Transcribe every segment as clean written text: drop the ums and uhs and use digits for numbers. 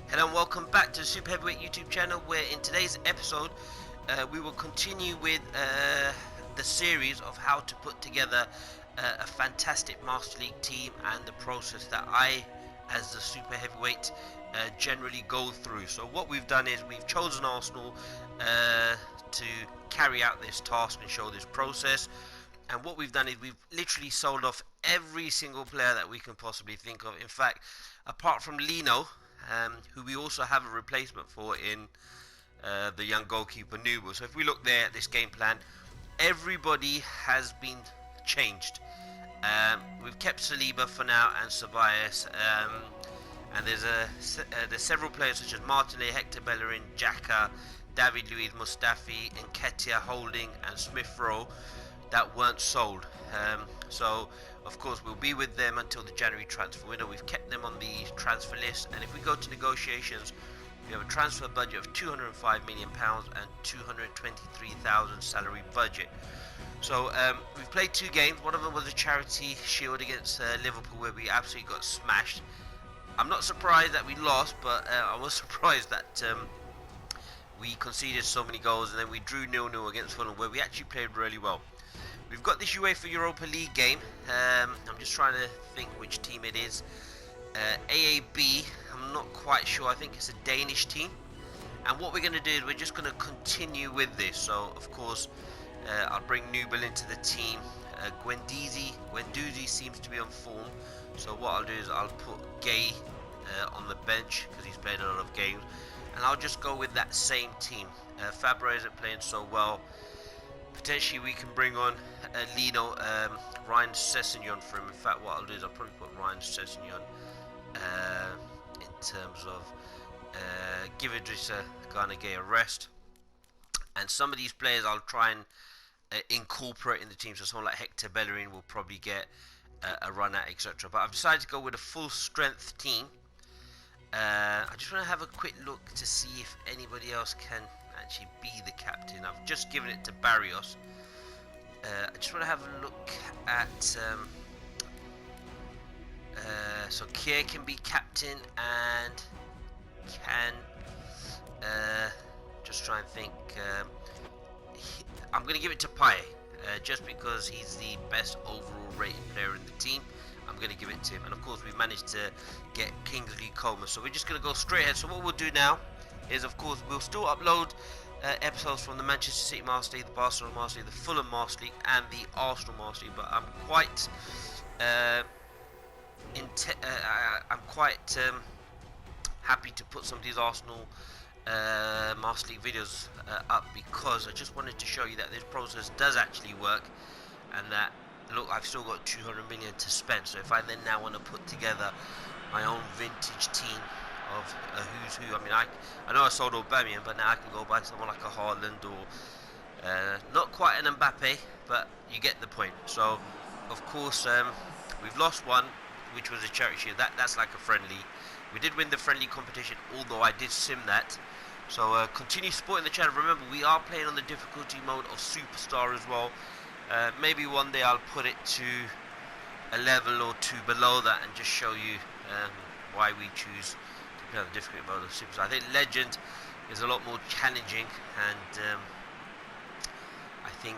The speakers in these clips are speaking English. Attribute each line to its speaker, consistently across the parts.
Speaker 1: Hello and welcome back to the Super Heavyweight YouTube channel, where in today's episode we will continue with the series of how to put together a fantastic Master League team and the process that I, as the Super Heavyweight, generally go through. So what we've done is we've chosen Arsenal to carry out this task and show this process. And what we've done is we've literally sold off every single player that we can possibly think of. In fact, apart from Lino, who we also have a replacement for in the young goalkeeper Nubo. So if we look there at this game plan, everybody has been changed. We've kept Saliba for now and Ceballos, and there's several players such as Martinelli, Hector Bellerin, Xhaka, David Luiz, Mustafi, Nketiah, Holding and Smith Rowe that weren't sold. So of course we'll be with them until the January transfer window. We've kept them on the transfer list, and if we go to negotiations, we have a transfer budget of £205 million and 223,000 salary budget. So we've played two games. One of them was a charity shield against Liverpool, where we absolutely got smashed. I'm not surprised that we lost, but I was surprised that we conceded so many goals, and then we drew 0-0 against Fulham, where we actually played really well. We've got this UEFA Europa League game. I'm just trying to think which team it is. AAB, I'm not quite sure. I think it's a Danish team. And what we're going to do is we're just going to continue with this. So, of course, I'll bring Nubel into the team. Guendouzi seems to be on form. So what I'll do is I'll put Gay on the bench, because he's played a lot of games. And I'll just go with that same team. Fabra isn't playing so well. Potentially we can bring on Lino, Ryan Sessegnon for him. In fact, what I'll do is I'll probably put Ryan Sessegnon in terms of give Idrissa Gana Gueye a rest. And some of these players I'll try and incorporate in the team. So someone like Hector Bellerin will probably get a run at, etc. But I've decided to go with a full strength team. I just want to have a quick look to see if anybody else can actually be the captain. I've just given it to Barrios. I just want to have a look at so Kier can be captain, and can just try and think. I'm going to give it to Paye, just because he's the best overall rated player in the team. I'm going to give it to him. And of course we've managed to get Kingsley Coleman, so we're just going to go straight ahead. So what we'll do now is, of course, we'll still upload episodes from the Manchester City Master League, the Barcelona Master League, the Fulham Master League and the Arsenal Master League. But I'm quite happy to put some of these Arsenal Master League videos up, because I just wanted to show you that this process does actually work, and that, look, I've still got 200 million to spend. So if I then now want to put together my own vintage team of a who's who, I mean, I know I sold Aubameyang, but now I can go buy someone like a Haaland, or not quite an Mbappe, but you get the point. So of course we've lost one, which was a charity shield. That's like a friendly. We did win the friendly competition, although I did sim that. So continue supporting the channel. Remember, we are playing on the difficulty mode of Superstar as well. Maybe one day I'll put it to a level or two below that and just show you why we choose to play on the difficulty mode of Superstar. I think Legend is a lot more challenging, and I think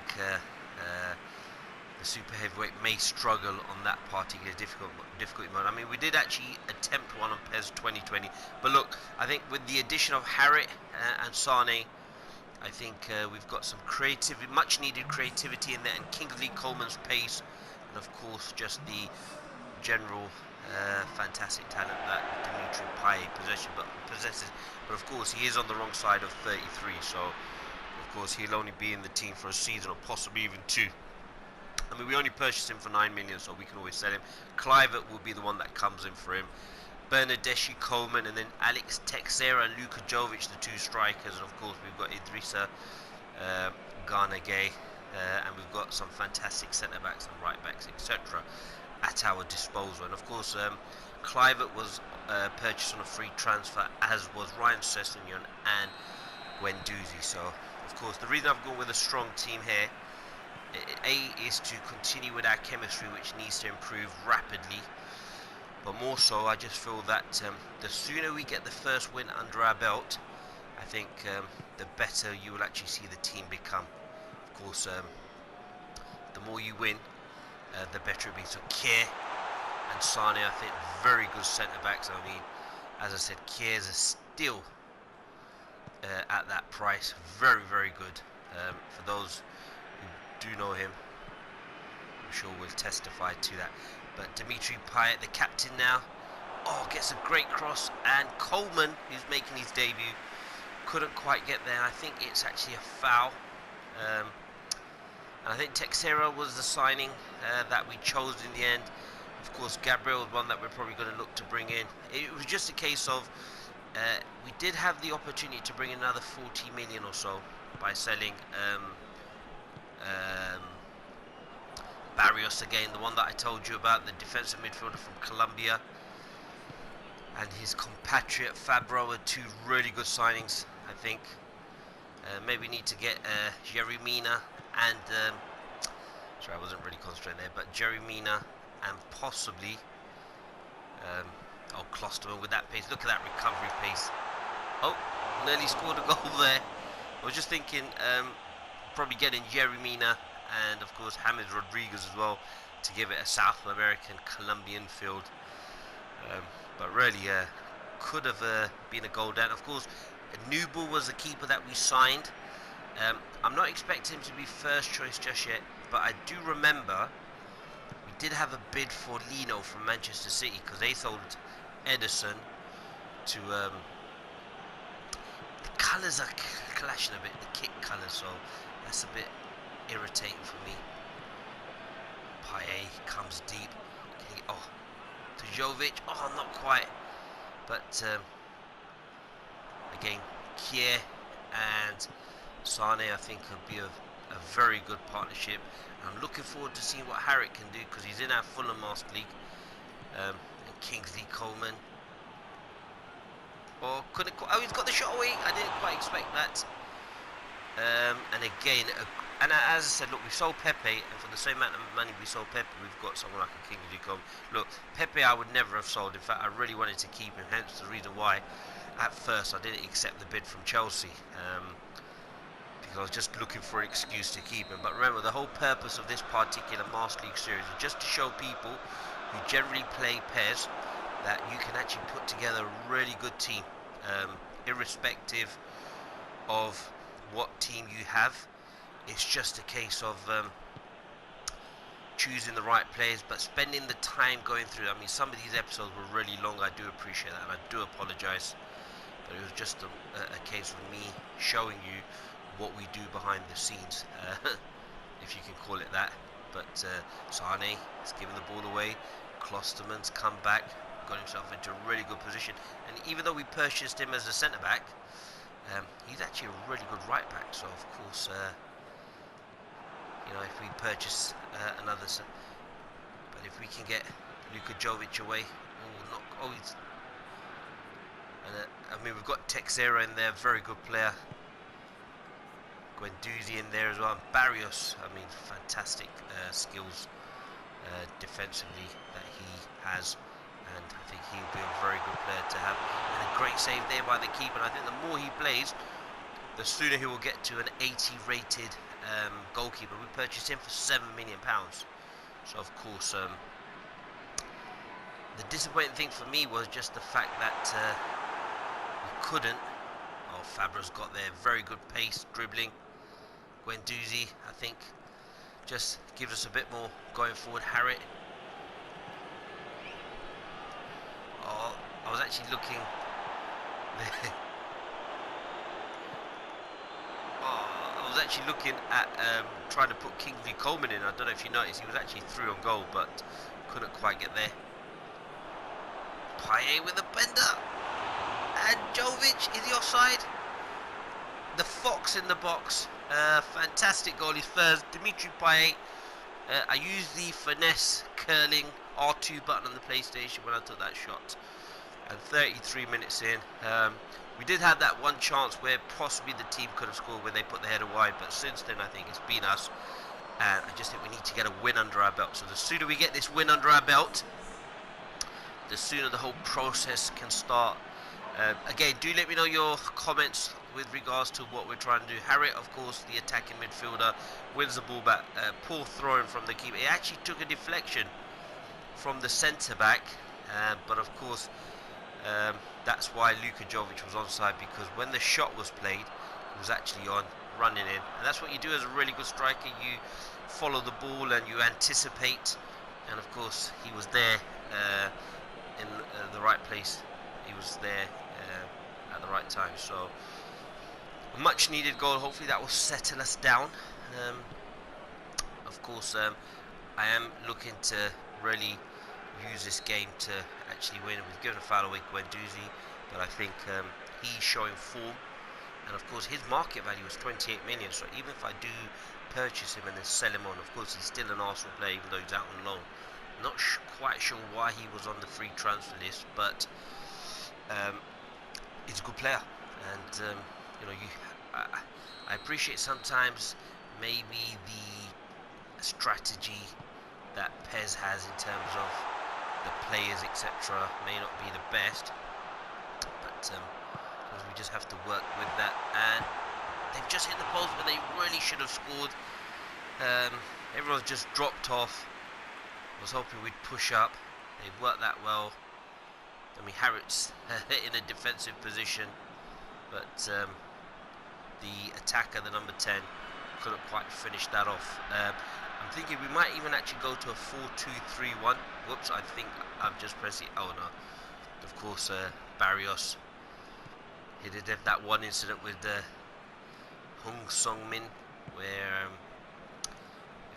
Speaker 1: the Super Heavyweight may struggle on that particular difficulty mode. I mean, we did actually attempt one on PES 2020, but look, I think with the addition of Harrit and Sane, I think we've got some much needed creativity in there, and Kingsley Coleman's pace, and of course just the general fantastic talent that Dimitri Payet possesses. But of course he is on the wrong side of 33, so of course he'll only be in the team for a season or possibly even two. I mean, we only purchased him for 9 million, so we can always sell him. Kluivert will be the one that comes in for him. Bernardeschi, Coleman, and then Alex Teixeira and Luka Jovic, the two strikers. And of course we've got Idrissa Gana Gueye, and we've got some fantastic centre backs and right backs, etc. at our disposal. And of course Kluivert was purchased on a free transfer, as was Ryan Sessegnon and Guendouzi. So of course the reason I've gone with a strong team here, A, is to continue with our chemistry, which needs to improve rapidly, but more so, I just feel that the sooner we get the first win under our belt, I think the better you will actually see the team become. Of course, the more you win, the better it be. So Kier and Sane, I think, very good centre backs. I mean, as I said, Kier's a steal at that price. Very, very good. For those who do know him, I'm sure will testify to that. But Dimitri Payet, the captain now, gets a great cross, and Coleman, who's making his debut, couldn't quite get there. I think it's actually a foul. And I think Texera was the signing that we chose in the end. Of course, Gabriel was one that we're probably going to look to bring in. It was just a case of we did have the opportunity to bring in another 40 million or so by selling Barrios again, the one that I told you about, the defensive midfielder from Colombia, and his compatriot Fabro were two really good signings, I think. Maybe need to get Jerry Mina and sorry, I wasn't really concentrating there, but Jerry Mina and possibly Klosterman with that pace. Look at that recovery pace. Oh, nearly scored a goal there. I was just thinking probably getting Jerry Mina and of course James Rodriguez as well to give it a South American Colombian field, but really could have been a goal down. Of course, Nubel was the keeper that we signed. I'm not expecting him to be first choice just yet, but I do remember we did have a bid for Lino from Manchester City because they sold Edison to the colours are clashing a bit, the kit colours, so that's a bit irritating for me. Payet comes deep. To Jovic. Not quite. But again, Kier and Sane, I think, could be a very good partnership. I'm looking forward to seeing what Harrick can do because he's in our Fulham Master League. And Kingsley Coleman. He's got the shot away. I didn't quite expect that. And again, and as I said, look, we sold Pepe, and for the same amount of money we sold Pepe, we've got someone like a Kingsley Coleman. Look, Pepe I would never have sold. In fact, I really wanted to keep him, hence the reason why at first I didn't accept the bid from Chelsea. Because I was just looking for an excuse to keep him. But remember, the whole purpose of this particular Master League series is just to show people who generally play PES that you can actually put together a really good team, irrespective of what team you have. It's just a case of choosing the right players, but spending the time going through. I mean, some of these episodes were really long. I do appreciate that, and I do apologise. But it was just a case of me showing you what we do behind the scenes, if you can call it that. But Sane has given the ball away. Klosterman's come back, got himself into a really good position. And even though we purchased him as a centre-back, he's actually a really good right-back. So, of course, if we purchase another... But if we can get Luka Jovic away... I mean, we've got Texera in there, very good player. Guendouzi in there as well. And Barrios, I mean, fantastic skills defensively that he has. And I think he'll be a very good player to have. And a great save there by the keeper. And I think the more he plays, the sooner he will get to an 80 rated goalkeeper. We purchased him for £7 million. So of course, the disappointing thing for me was just the fact that we couldn't. Fabra's got there, very good pace, dribbling. Guendouzi, I think, just gives us a bit more going forward. Harriet. I was actually looking. I was actually looking at trying to put Kingsley Coleman in. I don't know if you noticed, he was actually through on goal, but couldn't quite get there. Payet with a bender. And Jovic, is he offside? The fox in the box. Fantastic goal, his first. Dimitri Payet. I used the finesse curling R2 button on the PlayStation when I took that shot. And 33 minutes in. We did have that one chance where possibly the team could have scored when they put the header wide, but since then I think it's been us. And I just think we need to get a win under our belt. So the sooner we get this win under our belt, the sooner the whole process can start. Again, do let me know your comments with regards to what we're trying to do. Harriet, of course, the attacking midfielder, wins the ball back. Poor throwing from the keeper. He actually took a deflection from the centre back, but of course that's why Luka Jovic was onside, because when the shot was played, he was actually on, running in, and that's what you do as a really good striker. You follow the ball and you anticipate, and of course he was there in the right place. He was there at the right time, so a much needed goal. Hopefully that will settle us down. Of course I am looking to really use this game to actually win. We've given a foul away Guendouzi, but I think he's showing form, and of course his market value is 28 million, so even if I do purchase him and then sell him on, of course he's still an Arsenal player even though he's out on loan. Not quite sure why he was on the free transfer list, but he's a good player, and you know, I appreciate sometimes maybe the strategy that PES has in terms of the players, etc., may not be the best, but we just have to work with that. And they've just hit the post, but they really should have scored. Everyone's just dropped off. I was hoping we'd push up. They've worked that well. I mean, Harriet's in a defensive position, but the attacker, the number 10, couldn't quite finish that off. I'm thinking we might even actually go to a 4-2-3-1. Whoops, I think I've just pressed it. Oh no, of course Barrios. He did have that one incident with Hung Sung-min, where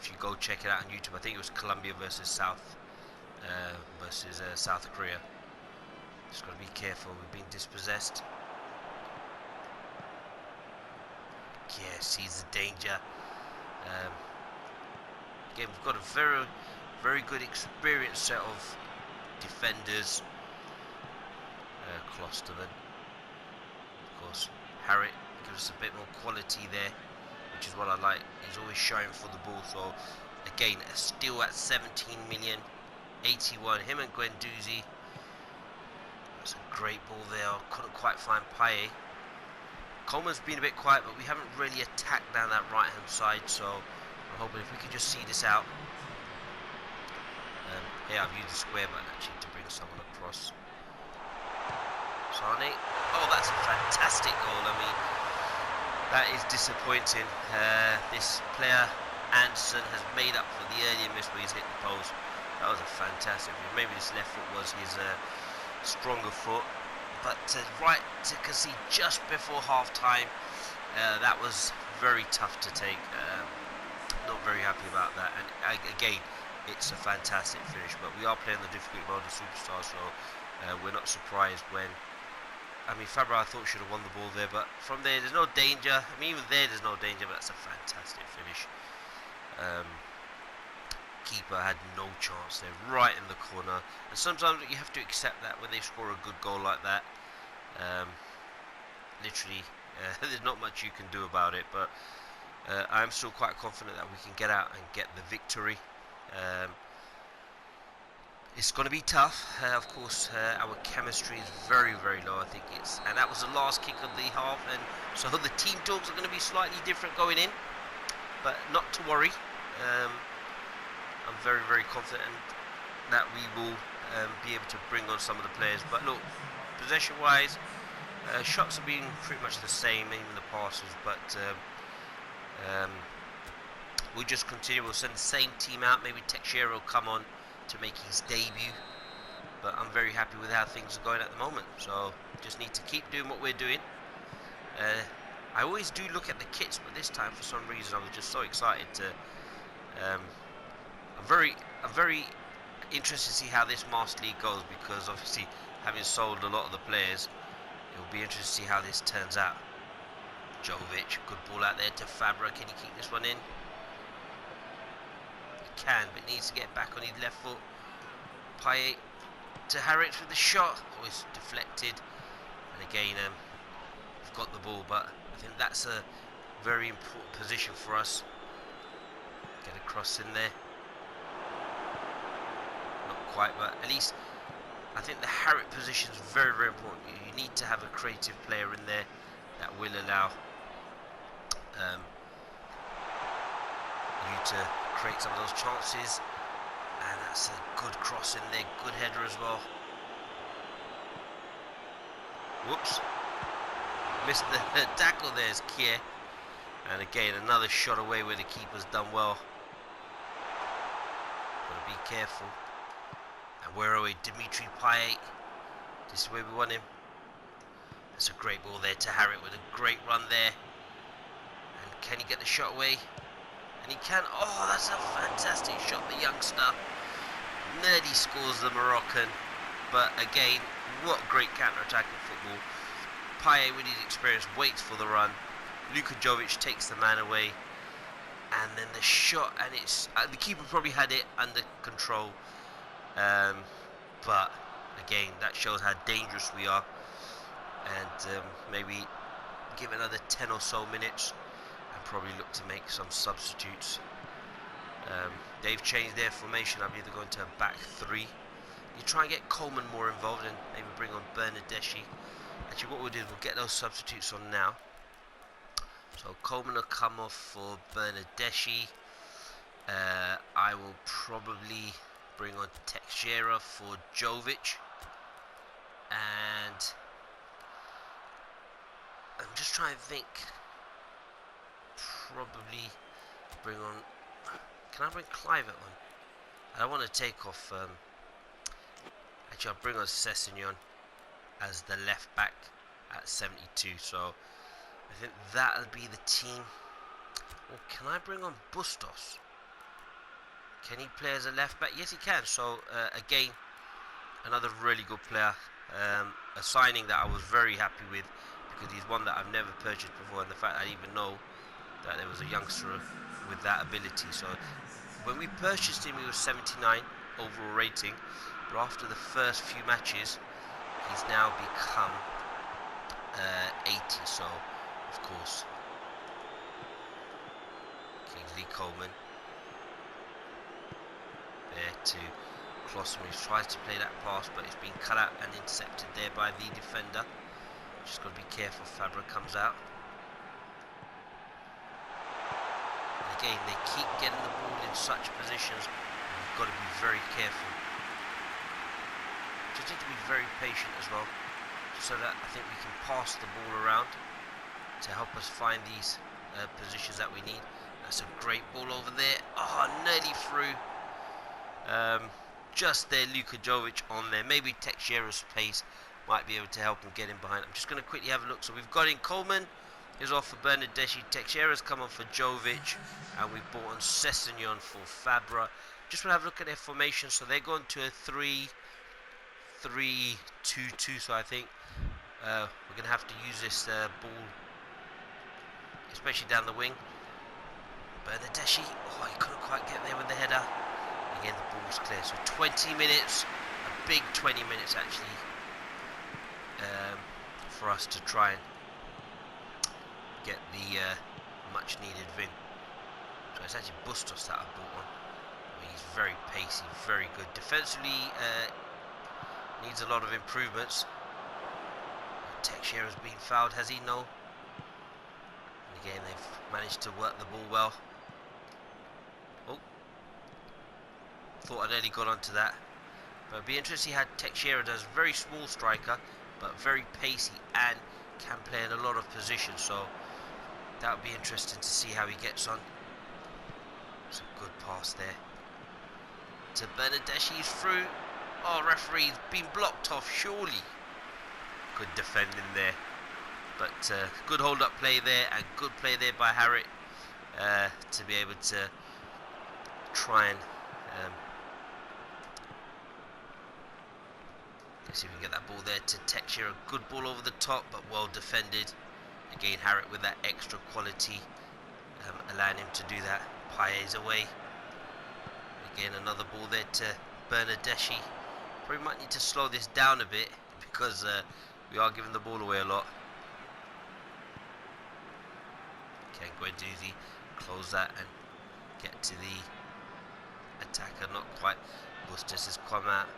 Speaker 1: if you go check it out on YouTube, I think it was Colombia versus South Korea. Just got to be careful. We've been dispossessed. Yes, he's a danger. Again, we've got a very, very good experienced set of defenders. Klosterman, of course. Harriet gives us a bit more quality there, which is what I like. He's always showing for the ball. So again, still at 17 million, 81. Him and Guendouzi. That's a great ball there. I couldn't quite find Paye. Coleman's been a bit quiet, but we haven't really attacked down that right hand side, so I'm hoping if we can just see this out. Here I've used the square button actually to bring someone across. Sane. Oh, that's a fantastic goal. I mean, that is disappointing. This player, Anderson, has made up for the earlier miss where he's hit the post. That was a fantastic move. Maybe this left foot was his stronger foot. But right to concede just before half-time, that was very tough to take. Not very happy about that. And again, it's a fantastic finish. But we are playing the difficult mode of Superstar, so we're not surprised when... I mean, Fabra, I thought, should have won the ball there. But from there, there's no danger. I mean, even there's no danger, but that's a fantastic finish. Keeper had no chance there, right in the corner. And sometimes you have to accept that when they score a good goal like that. Literally, there's not much you can do about it, but I'm still quite confident that we can get out and get the victory. It's going to be tough. Of course, our chemistry is very, very low. I think and that was the last kick of the half, and so the team talks are going to be slightly different going in, but not to worry. I'm very, very confident that we will be able to bring on some of the players. But look, possession-wise, shots have been pretty much the same, even the passes. But we'll just continue. We'll send the same team out. Maybe Teixeira will come on to make his debut. But I'm very happy with how things are going at the moment. So just need to keep doing what we're doing. I always do look at the kits, but this time for some reason I was just so excited to. I'm very interested to see how this Master League goes, because obviously having sold a lot of the players, it will be interesting to see how this turns out. Jovic, good ball out there to Fabra. Can he keep this one in? He can, but needs to get back on his left foot. Paye to Harriet with the shot. Oh, it's deflected. And again, we've got the ball, but I think that's a very important position for us. Get a cross in there. Not quite, but at least I think the Harrit position is very, very important. You need to have a creative player in there that will allow you to create some of those chances. And that's a good cross in there, good header as well. Whoops. Missed the tackle there is Kier. And again, another shot away where the keeper's done well. Gotta be careful. And where are we? Dimitri Payet. This is where we want him. That's a great ball there to Harrit with a great run there. And can he get the shot away? And he can. Oh, that's a fantastic shot, the youngster. Nearly scores the Moroccan. But again, what great counter-attacking football. Payet, with his experience, waits for the run. Luka Jovic takes the man away. And then the shot, and it's the keeper probably had it under control. But again, that shows how dangerous we are. And maybe give another 10 or so minutes and probably look to make some substitutes. They've changed their formation. I'm either going to a back three. You try and get Coleman more involved and maybe bring on Bernardeschi. Actually, what we'll do is we'll get those substitutes on now. So Coleman will come off for Bernardeschi. I will probably bring on Teixeira for Jovic. And I'm just trying to think. Probably bring on. Can I bring Clivert on? I don't want to take off. Actually, I'll bring on Sessegnon as the left back at 72. So I think that'll be the team. Or can I bring on Bustos? Can he play as a left back? Yes, he can. So again, another really good player. A signing that I was very happy with because he's one that I've never purchased before, and the fact I didn't even know that there was a youngster with that ability. So when we purchased him, he was 79 overall rating, but after the first few matches, he's now become 80. So of course, Kingsley Coleman there to Klosterman, who tries to play that pass, but it's been cut out and intercepted there by the defender. Just got to be careful. Fabra comes out. And again, they keep getting the ball in such positions, and you've got to be very careful. Just need to be very patient as well, so that I think we can pass the ball around to help us find these positions that we need. That's a great ball over there. Oh, nearly through. Just there, Luka Jovic on there. Maybe Teixeira's pace might be able to help him get in behind. I'm just going to quickly have a look. So we've got in Coleman is off for Bernardeschi. Teixeira's come on for Jovic, and we've brought on Sessegnon for Fabra. Just want to have a look at their formation. So they're going to a 3-3-2-2. So I think we're going to have to use this ball, especially down the wing. Bernardeschi, oh, he couldn't quite get there with the header. Again, the ball's clear. So 20 minutes, a big 20 minutes actually, for us to try and get the much needed win. So it's actually Bustos that I've brought on. I mean, he's very pacey, very good. Defensively, needs a lot of improvements. Teixeira's been fouled, has he? No. And again, they've managed to work the ball well. Oh, thought I'd only got onto that. But it'd be interesting how Teixeira does. Very small striker, but very pacey and can play in a lot of positions. So that would be interesting to see how he gets on. It's a good pass there to Bernardeschi. He's through. Oh, referee's been blocked off, surely. Good defending there. But good hold-up play there, and good play there by Harrit to be able to try and let's see if we can get that ball there to Teixeira. Good ball over the top, but well defended. Again, Harrit with that extra quality, allowing him to do that. Payet's away. Again, another ball there to Bernardeschi. Probably might need to slow this down a bit because we are giving the ball away a lot. Okay, Guendouzi close that and get to the attacker. Not quite. Bustos has come out.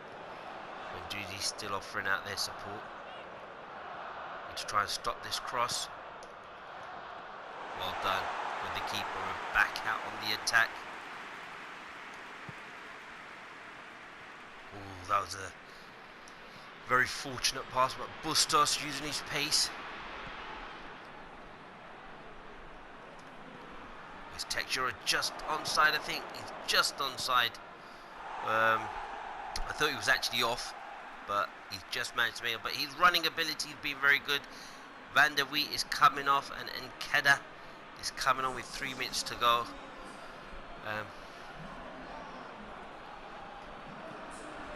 Speaker 1: Guendouzi's still offering out their support. Need to try and stop this cross. Well done with the keeper, and back out on the attack. Oh, that was a very fortunate pass, but Bustos using his pace. His texture just onside, I think. He's just onside. I thought he was actually off, but he's just managed to make it. But his running ability has been very good. Van der Wheat is coming off, and Nkeda is coming on with 3 minutes to go.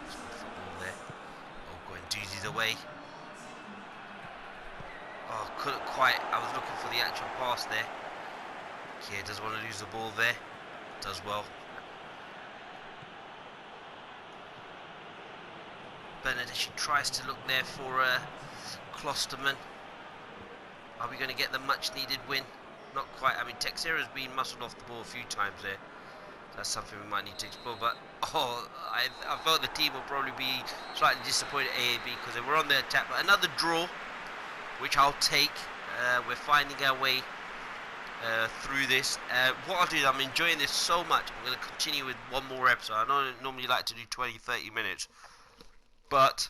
Speaker 1: Football there. Oh, Guendouzi's away. Oh, couldn't quite. I was looking for the actual pass there. Kier doesn't want to lose the ball there. Does well. Bernardeschi tries to look there for Klosterman. Are we going to get the much needed win? Not quite. I mean, Teixeira's been muscled off the ball a few times there. That's something we might need to explore. But I felt the team will probably be slightly disappointed at AAB because they were on their attack. But another draw, which I'll take. We're finding our way through this. What I'll do is, I'm enjoying this so much, I'm going to continue with one more episode. I don't normally like to do 20-30 minutes, but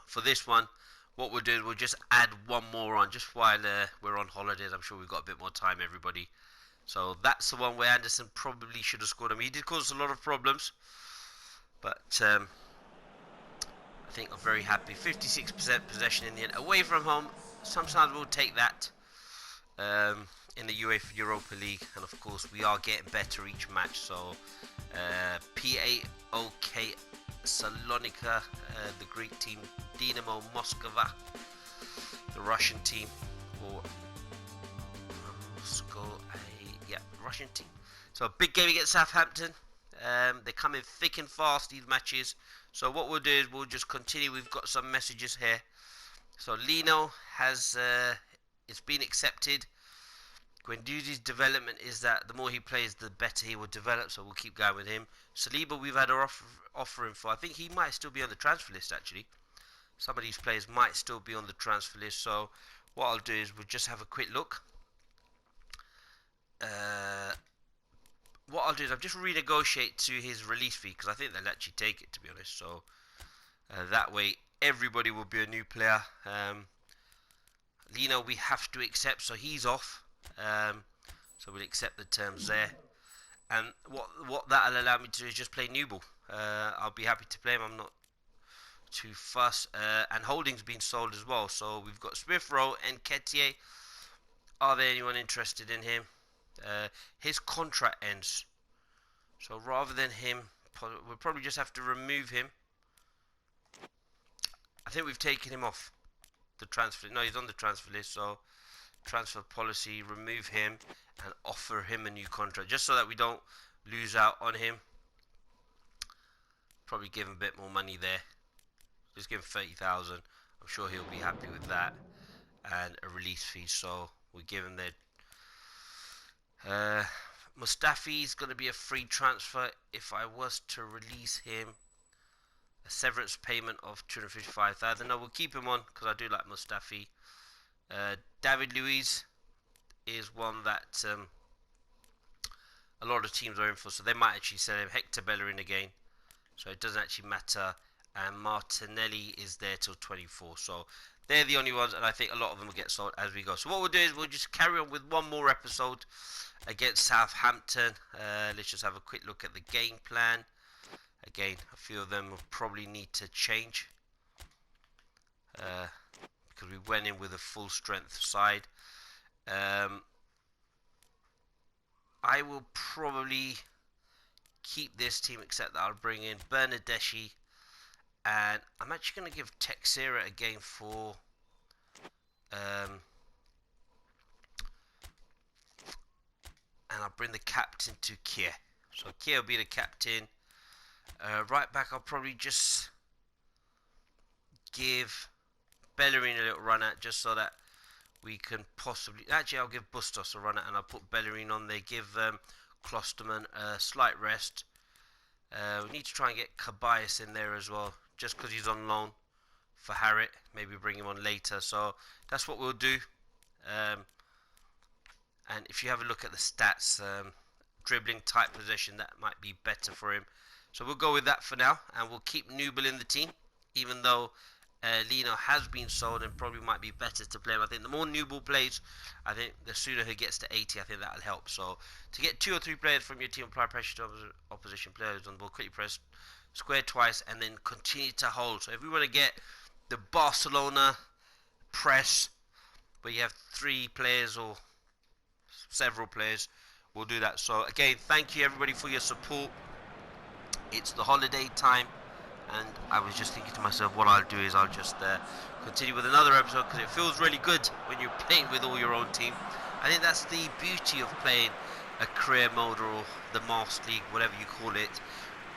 Speaker 1: for this one, what we'll do is we'll just add one more on just while we're on holidays. I'm sure we've got a bit more time, everybody. So that's the one where Anderson probably should have scored. I mean, he did cause a lot of problems, but I think I'm very happy. 56% possession in the end. Away from home, sometimes we'll take that. In the UEFA Europa League, and of course we are getting better each match. So PAOK Salonika, the Greek team, Dinamo Moskva, the Russian team, or yeah, Russian team. So a big game against Southampton. They're coming thick and fast, these matches. So what we'll do is we'll just continue. We've got some messages here. So Lino has it's been accepted. Guendouzi's development is that the more he plays, the better he will develop, so we'll keep going with him. Saliba, we've had our offer him for. I think he might still be on the transfer list, actually. Some of these players might still be on the transfer list, so what I'll do is we'll just have a quick look. What I'll do is I'll just renegotiate to his release fee, because I think they'll actually take it, to be honest. So that way, everybody will be a new player. Lino, we have to accept, so he's off. So we'll accept the terms there, and what that'll allow me to do is just play new ball. I'll be happy to play him. I'm not too fussed. And Holding's been sold as well, so we've got Smith Rowe and Ketier. Are there anyone interested in him? His contract ends, so rather than him, we'll probably just have to remove him. I think we've taken him off the transfer. No, he's on the transfer list, so transfer policy, remove him and offer him a new contract, just so that we don't lose out on him. Probably give him a bit more money there. Just give him 30,000. I'm sure he'll be happy with that, and a release fee. So we give him that. Mustafi's going to be a free transfer. If I was to release him, a severance payment of 255,000. No, we'll keep him on because I do like Mustafi. David Luiz is one that a lot of teams are in for, so they might actually sell him. Hector Bellerin again, so it doesn't actually matter. And Martinelli is there till 24, so they're the only ones, and I think a lot of them will get sold as we go. So what we'll do is we'll just carry on with one more episode against Southampton. Let's just have a quick look at the game plan. Again, a few of them will probably need to change. Because we went in with a full strength side. I will probably keep this team, except that I'll bring in Bernardeschi, and I'm actually going to give Teixeira a game for and I'll bring the captain to Kier. So Kier will be the captain. Right back, I'll probably just give Bellerin a little run at, just so that we can possibly... Actually, I'll give Bustos a run at, and I'll put Bellerin on there. Give Klosterman a slight rest. We need to try and get Cabayas in there as well, just because he's on loan for Harrit. Maybe bring him on later. So that's what we'll do. And if you have a look at the stats, dribbling, tight possession, that might be better for him. So we'll go with that for now, and we'll keep Nubel in the team, even though Lino has been sold and probably might be better to play him. I think the more Nubel plays, I think the sooner he gets to 80, I think that'll help. So to get 2 or 3 players from your team, apply pressure to opposition players on the ball, quickly press square twice, and then continue to hold. So if we want to get the Barcelona press, where you have 3 players or several players, we'll do that. So again, thank you everybody for your support. It's the holiday time, and I was just thinking to myself, what I'll do is I'll just continue with another episode, because it feels really good when you're playing with all your own team. I think that's the beauty of playing a career mode or the Master League, whatever you call it,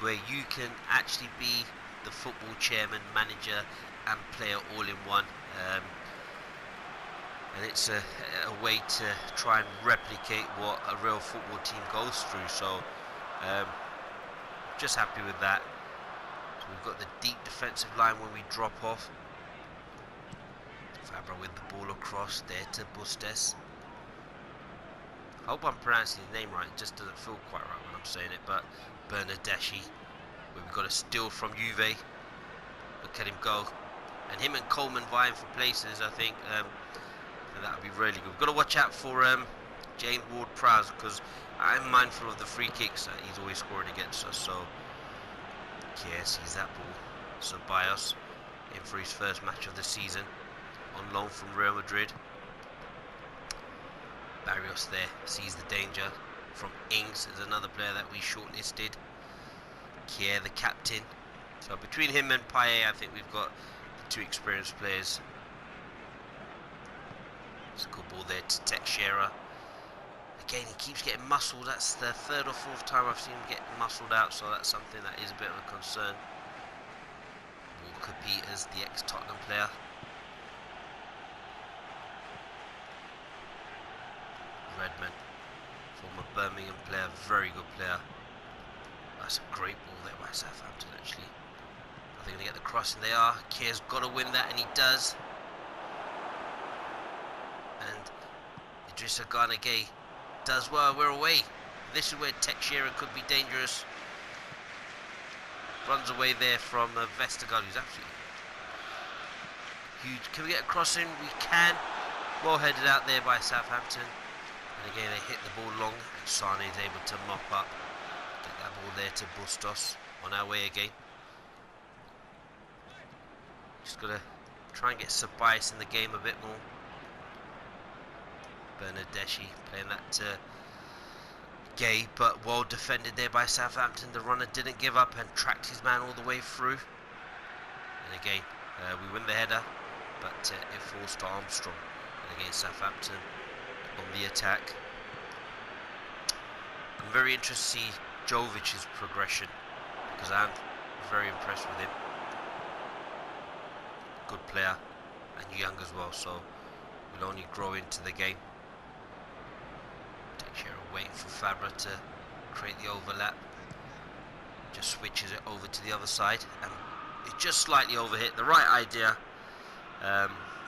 Speaker 1: where you can actually be the football chairman, manager and player all in one. And it's a way to try and replicate what a real football team goes through. So just happy with that. So we've got the deep defensive line when we drop off. Fabra with the ball across there to Bustes. I hope I'm pronouncing his name right. It just doesn't feel quite right when I'm saying it. But Bernardeschi, where we've got a steal from Juve. Look at him go. And him and Coleman vying for places, I think. That would be really good. We've got to watch out for James Ward-Prowse, because I'm mindful of the free kicks that he's always scoring against us. So yeah, sees that ball. Ceballos in for his first match of the season on loan from Real Madrid. Barrios there sees the danger from Ings, is another player that we shortlisted. Kier, the captain. So between him and Payet, I think we've got the 2 experienced players. It's a good ball there to Teixeira. Again, he keeps getting muscled. That's the 3rd or 4th time I've seen him get muscled out, so that's something that is a bit of a concern. Walker Peters, the ex-Tottenham player. Redmond, former Birmingham player, very good player. That's a great ball there by Southampton, actually. I think they're going to get the cross, and they are. Kier's got to win that, and he does. And Idrissa Gana Gueye does well. We're away. This is where Teixeira could be dangerous. Runs away there from Vestergaard, who's absolutely huge. Can we get a cross in? We can. Well headed out there by Southampton. And again, they hit the ball long, and Sane is able to mop up. Get that ball there to Bustos. On our way again. Just got to try and get Ceballos in the game a bit more. Bernardeschi playing that to Gueye, but well defended there by Southampton. The runner didn't give up and tracked his man all the way through. And again, we win the header, but it falls to Armstrong. And again, Southampton on the attack. I'm very interested to see Jovic's progression, because I'm very impressed with him. Good player and young as well, so will only grow into the game. Teixeira waiting for Fabra to create the overlap. Just switches it over to the other side, and it just slightly overhit. The right idea,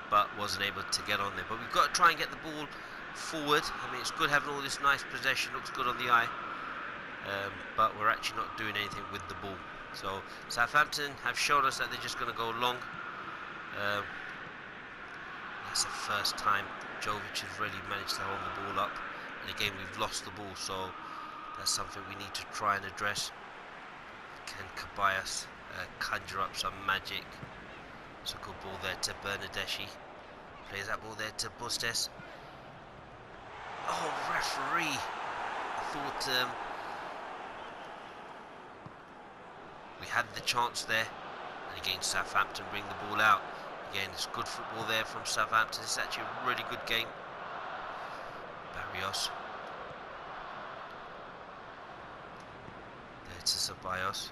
Speaker 1: but wasn't able to get on there. But we've got to try and get the ball forward. I mean, it's good having all this nice possession, looks good on the eye, but we're actually not doing anything with the ball. So Southampton have shown us that they're just going to go long. That's the first time Jovic has really managed to hold the ball up, and again we've lost the ball, so that's something we need to try and address. Can Ceballos conjure up some magic? It's a good ball there to Bernardeschi. Plays that ball there to Bustes. Oh, referee! I thought we had the chance there. And again, Southampton bring the ball out. Again, it's good football there from Southampton. It's actually a really good game. Barrios. There to Ceballos.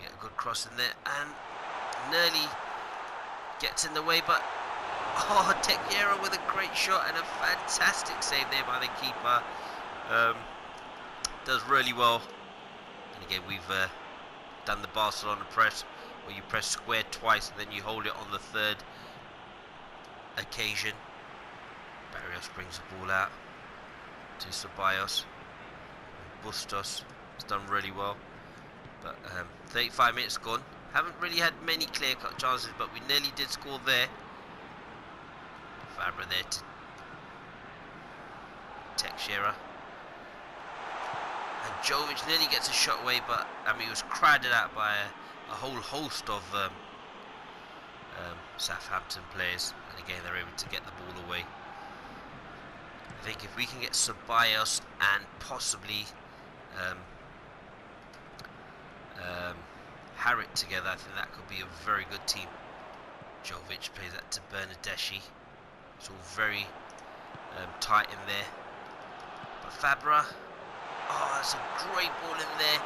Speaker 1: Get a good cross in there, and nearly gets in the way, but oh, Teixeira with a great shot and a fantastic save there by the keeper. Does really well. And again, we've done the Barcelona press, where you press square twice and then you hold it on the third occasion. Barrios brings the ball out to Ceballos. Bustos has done really well. But 35 minutes gone. Haven't really had many clear-cut chances, but we nearly did score there. Fabra there to Teixeira. And Jovic nearly gets a shot away, but I mean, he was crowded out by a whole host of Southampton players. And again, they're able to get the ball away. I think if we can get Ceballos and possibly Harrit together, I think that could be a very good team. Jovic plays that to Bernardeschi. It's all very tight in there. But Fabra, oh, that's a great ball in there.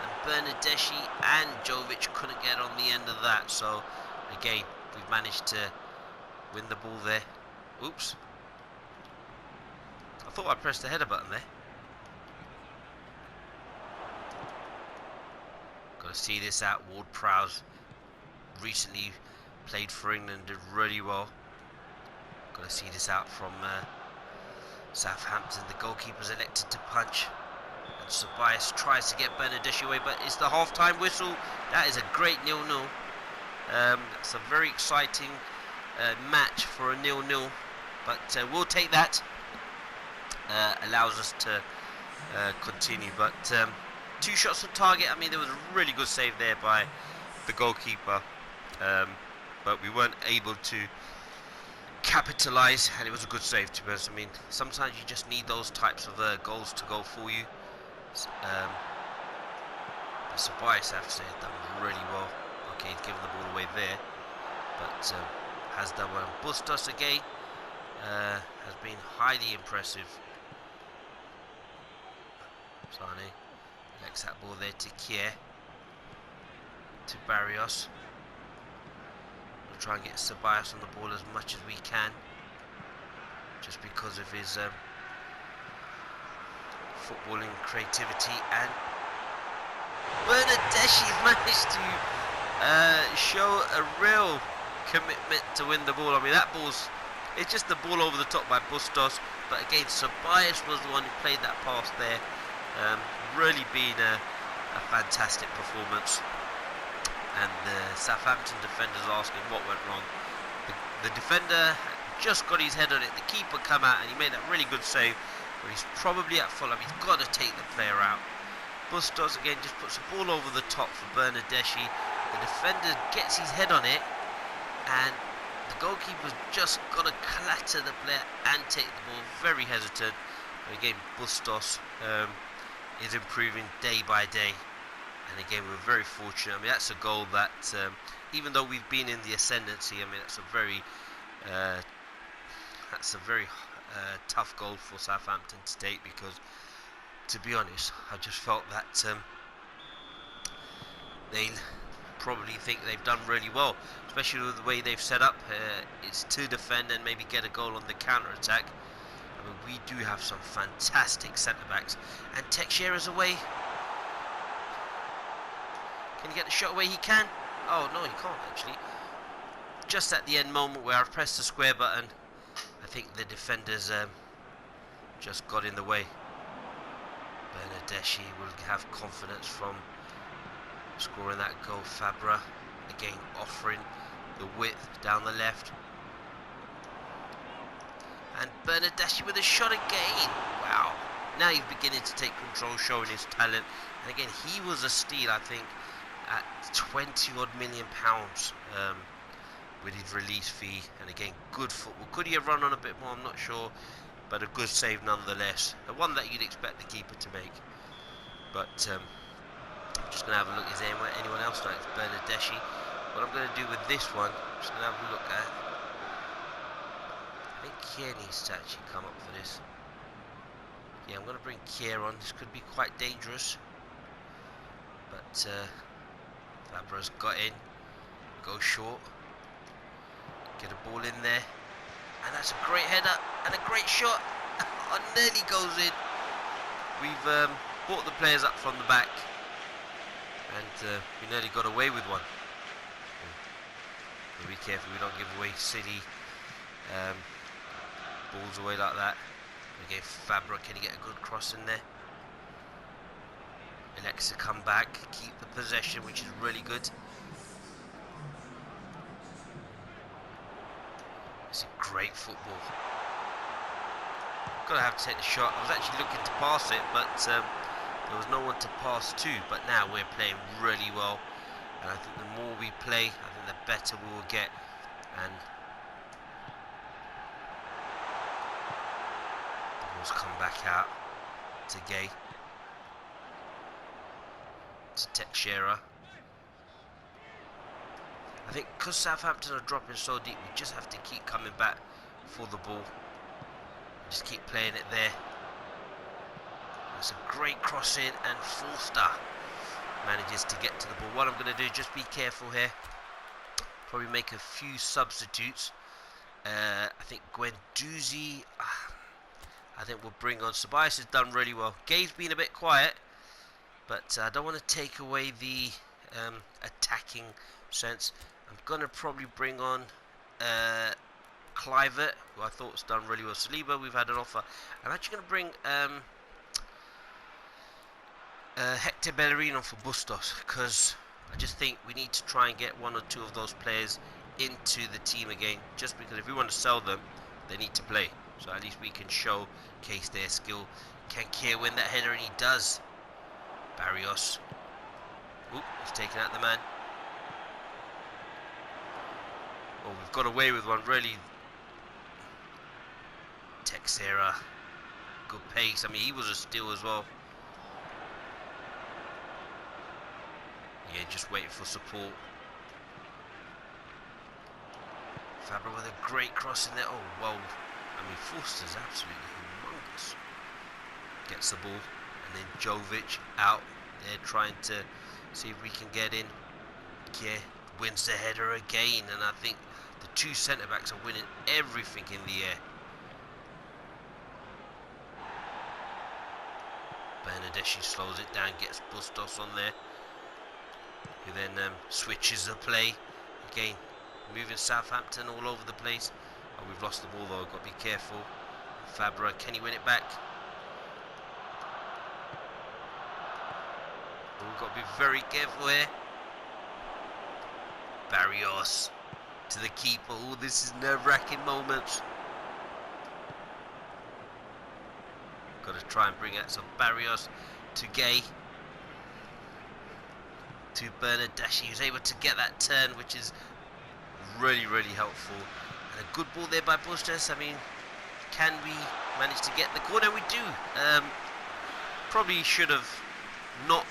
Speaker 1: And Bernardeschi and Jovic couldn't get on the end of that. So again, we've managed to win the ball there. Oops. I thought I pressed the header button there. Got to see this out. Ward-Prowse recently played for England, did really well. Got to see this out from Southampton. The goalkeeper's elected to punch, and Ceballos tries to get Bernardeschi away, but it's the half-time whistle. That is a great 0-0. It's a very exciting match for a 0-0, but we'll take that. Allows us to continue, but 2 shots on target. I mean, there was a really good save there by the goalkeeper, but we weren't able to capitalise, and it was a good save, to be honest. I mean, sometimes you just need those types of goals to go for you. Ceballos, I have to say, done really well. Okay, he's given the ball away there, but has done well. Bustos again has been highly impressive. Sane elects that ball there to Kier, to Barrios. We'll try and get Ceballos on the ball as much as we can, just because of his footballing creativity. And Bernardeschi's managed to show a real commitment to win the ball. I mean, that ball's, it's just the ball over the top by Bustos, but again, Ceballos was the one who played that pass there. Really been a fantastic performance, and the Southampton defenders asking what went wrong. The defender just got his head on it. The keeper come out and he made that really good save, but he's probably at Fulham. He's got to take the player out. Bustos again just puts the ball over the top for Bernardeschi. The defender gets his head on it, and the goalkeeper's just got to clatter the player and take the ball. Very hesitant. But again, Bustos is improving day by day, and again, we're very fortunate. I mean, that's a goal that even though we've been in the ascendancy, I mean, that's a very tough goal for Southampton to take, because to be honest, I just felt that they probably think they've done really well, especially with the way they've set up. It's to defend and maybe get a goal on the counter-attack. I mean, we do have some fantastic centre-backs, and Teixeira's away. Can he get the shot away? He can. Oh no, he can't actually. Just at the end moment where I've pressed the square button, I think the defenders just got in the way. Bernardeschi will have confidence from scoring that goal. Fabra again offering the width down the left. And Bernardeschi with a shot again. Wow. Now he's beginning to take control, showing his talent. And again, he was a steal, I think, at £20-odd million with his release fee. And again, good football. Could he have run on a bit more? I'm not sure. But a good save nonetheless. The one that you'd expect the keeper to make. But I'm just going to have a look. Is there anyone else like Bernardeschi? What I'm going to do with this one, I'm just going to have a look at. I think Kier needs to actually come up for this. Yeah, I'm going to bring Kier on. This could be quite dangerous. But Fabra's got in. Go short. Get a ball in there. And that's a great header and a great shot. Oh, nearly goes in. We've brought the players up from the back. and we nearly got away with one. So be careful we don't give away silly balls away like that. Again, Fabra, can he get a good cross in there? Alexa come back, keep the possession, which is really good. It's a great football. Gonna have to take the shot. I was actually looking to pass it, but there was no one to pass to. But now we're playing really well, and I think the more we play, I think the better we will get. And the ball's come back out to Gay, to Teixeira. I think because Southampton are dropping so deep, we just have to keep coming back for the ball. Just keep playing it there. That's a great cross in, and Forster manages to get to the ball. What I'm going to do, just be careful here. Probably make a few substitutes. I think Guendouzi, I think we'll bring on. Ceballos has done really well. Gay's been a bit quiet, but I don't want to take away the attacking sense. I'm going to probably bring on Kluivert, who I thought has done really well. Saliba, we've had an offer. I'm actually going to bring Hector Bellerin on for Bustos, because I just think we need to try and get one or two of those players into the team again, just because if we want to sell them, they need to play. So at least we can showcase their skill. Can Kier win that header? And he does. Barrios. Oop, he's taken out the man. Oh, we've got away with one, really. Teixeira. Good pace. I mean, he was a steal as well. Yeah, just waiting for support. Fabra with a great cross in there. Oh, whoa. I mean, Forster's absolutely humongous. Gets the ball. And then Jovic out there trying to see if we can get in. Yeah, wins the header again. And I think the two centre-backs are winning everything in the air. Bernadeschi slows it down, gets Bustos on there, who then switches the play. Again, moving Southampton all over the place. Oh, we've lost the ball though, got to be careful. Fabra, can he win it back? Oh, we've got to be very careful here. Barrios to the keeper. Oh, this is nerve-wracking moments. Got to try and bring out some Barrios to Gay. To Bernadeschi, who's able to get that turn, which is really, really helpful. And a good ball there by Bustos. I mean, can we manage to get the corner? We do. Probably should have not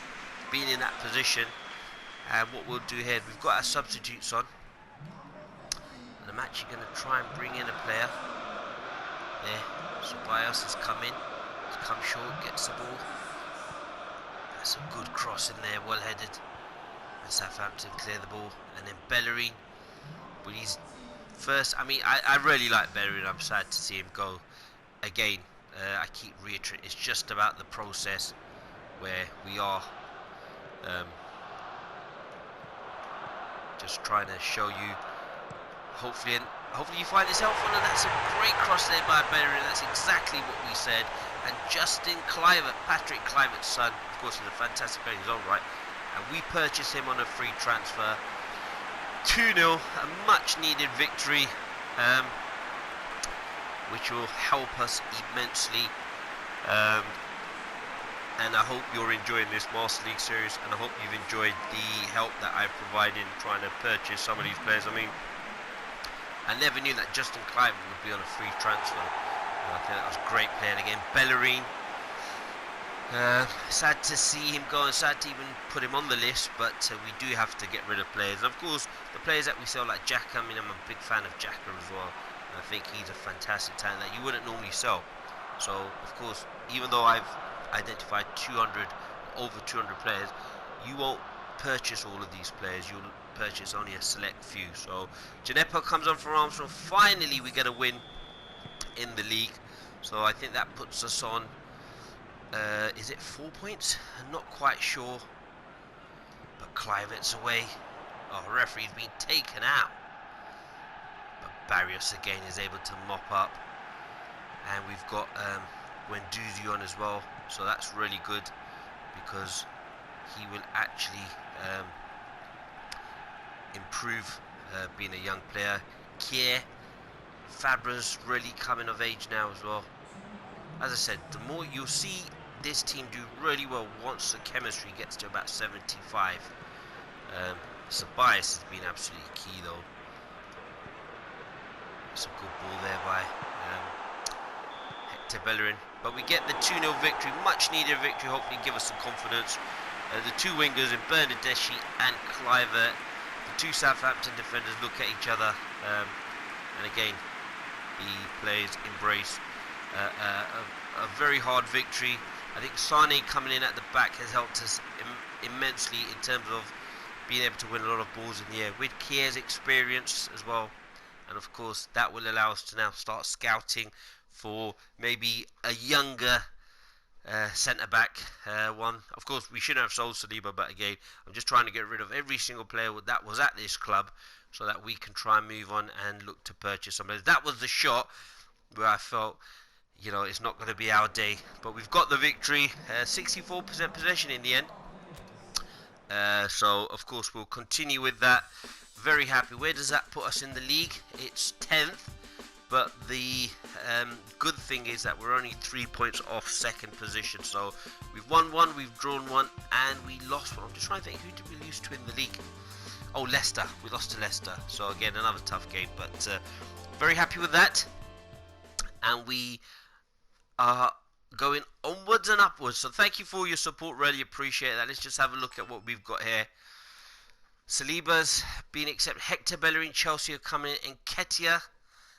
Speaker 1: been in that position. And what we'll do here, we've got our substitutes on. And I'm actually going to try and bring in a player. There, Ceballos has come in. He's come short, gets the ball. That's a good cross in there, well headed. And Southampton clear the ball. And then Bellerin, with his first, I mean, I really like Bellerin. I'm sad to see him go. Again, I keep reiterating, it's just about the process where we are just trying to show you, hopefully you find this helpful. And that's a great cross there by Bellerin. That's exactly what we said. And Justin Kluivert, Patrick Kluivert's son, of course, is a fantastic player in his own right. And we purchased him on a free transfer. 2-0, a much needed victory, which will help us immensely. And I hope you're enjoying this Master League series, and I hope you've enjoyed the help that I've provided in trying to purchase some of these players. I mean, I never knew that Justin Kluivert would be on a free transfer. I think that was great playing again. Bellerin, sad to see him go, and sad to even put him on the list, but we do have to get rid of players. And of course, the players that we sell, like Xhaka, I mean, I'm a big fan of Xhaka as well. I think he's a fantastic talent that you wouldn't normally sell. So, of course, even though I've identified over 200 players, you won't purchase all of these players. You'll purchase only a select few. So, Djenepo comes on for Armstrong. Finally, we get a win in the league. So, I think that puts us on, is it 4 points? I'm not quite sure. But Kluivert's away. Oh, referee's been taken out. But Barrios again is able to mop up. And we've got Guendouzi on as well. So that's really good because he will actually improve being a young player. Kier, Fabra's really coming of age now as well. As I said, the more you'll see this team do really well once the chemistry gets to about 75. Ceballos has been absolutely key though. It's a good ball there by Hector Bellerin. But we get the 2-0 victory, much needed victory, hopefully give us some confidence. The two wingers in Bernardeschi and Kluivert, the two Southampton defenders look at each other, and again the players embrace a very hard victory. I think Sane coming in at the back has helped us immensely in terms of being able to win a lot of balls in the air with Kier's experience as well, and of course that will allow us to now start scouting for maybe a younger centre back one. Of course we shouldn't have sold Saliba, but again I'm just trying to get rid of every single player that was at this club so that we can try and move on and look to purchase somebody. That was the shot where I felt, you know, it's not going to be our day, but we've got the victory. 64% possession in the end, so of course we'll continue with that. Very happy. Where does that put us in the league? It's 10th, but the good thing is that we're only 3 points off second position. So we've won one, we've drawn one, and we lost one. I'm just trying to think, who did we lose to in the league? Oh, Leicester. We lost to Leicester. So again, another tough game, but very happy with that. And we are going onwards and upwards. So thank you for your support. Really appreciate that. Let's just have a look at what we've got here. Saliba's been accepted. Hector Bellerin, Chelsea are coming in. Nketiah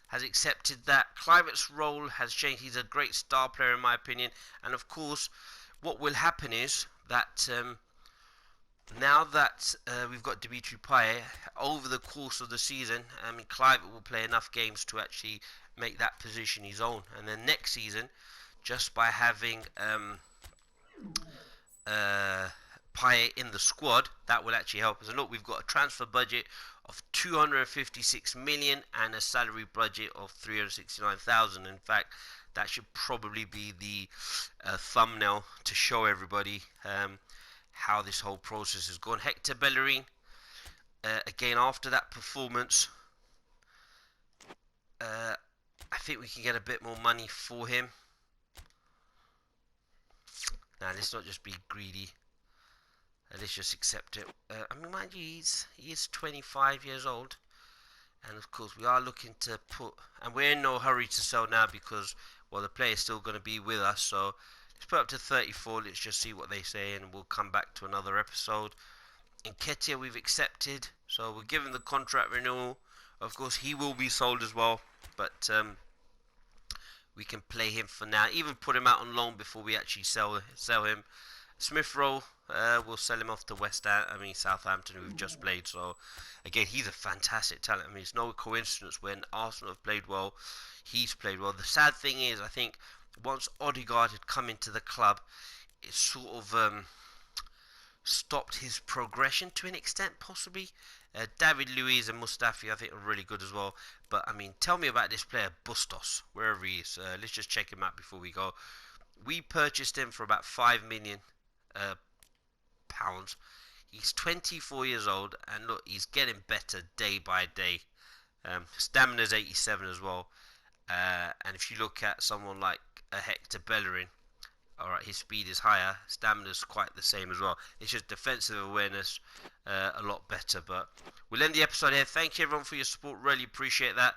Speaker 1: has accepted that. Kluivert's role has changed. He's a great star player in my opinion. And of course, what will happen is that now that we've got Dimitri Payet, over the course of the season, I mean, Kluivert will play enough games to actually make that position his own. And then next season, just by having Payet in the squad, that will actually help us. And look, we've got a transfer budget of 256 million and a salary budget of 369,000. In fact, that should probably be the thumbnail to show everybody how this whole process has gone. Hector Bellerin, again after that performance, I think we can get a bit more money for him. Now let's not just be greedy. Let's just accept it. I mean, mind you, he is 25 years old, and of course we are looking to put, and we're in no hurry to sell now because, well, the player is still going to be with us. So let's put up to 34. Let's just see what they say, and we'll come back to another episode. Nketiah we've accepted, so we'll give him the contract renewal. Of course, he will be sold as well, but we can play him for now. Even put him out on loan before we actually sell him. Smith Rowe, we'll sell him off to Southampton, who we've just played. So again, he's a fantastic talent. I mean, it's no coincidence when Arsenal have played well, he's played well. The sad thing is, I think once Odegaard had come into the club, it sort of stopped his progression to an extent, possibly. David Luiz and Mustafi, I think, are really good as well. But I mean, tell me about this player, Bustos, wherever he is. Let's just check him out before we go. We purchased him for about £5 million. Pounds. He's 24 years old, and look, he's getting better day by day. Stamina's 87 as well. And if you look at someone like Hector Bellerin, alright, his speed is higher, stamina's quite the same as well. It's just defensive awareness a lot better. But we'll end the episode here. Thank you everyone for your support, really appreciate that.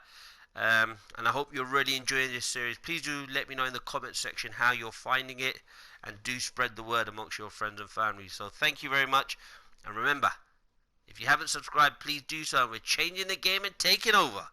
Speaker 1: And I hope you're really enjoying this series. Please do let me know in the comment section how you're finding it, and do spread the word amongst your friends and family. So thank you very much, and remember, if you haven't subscribed, please do so. We're changing the game and taking over.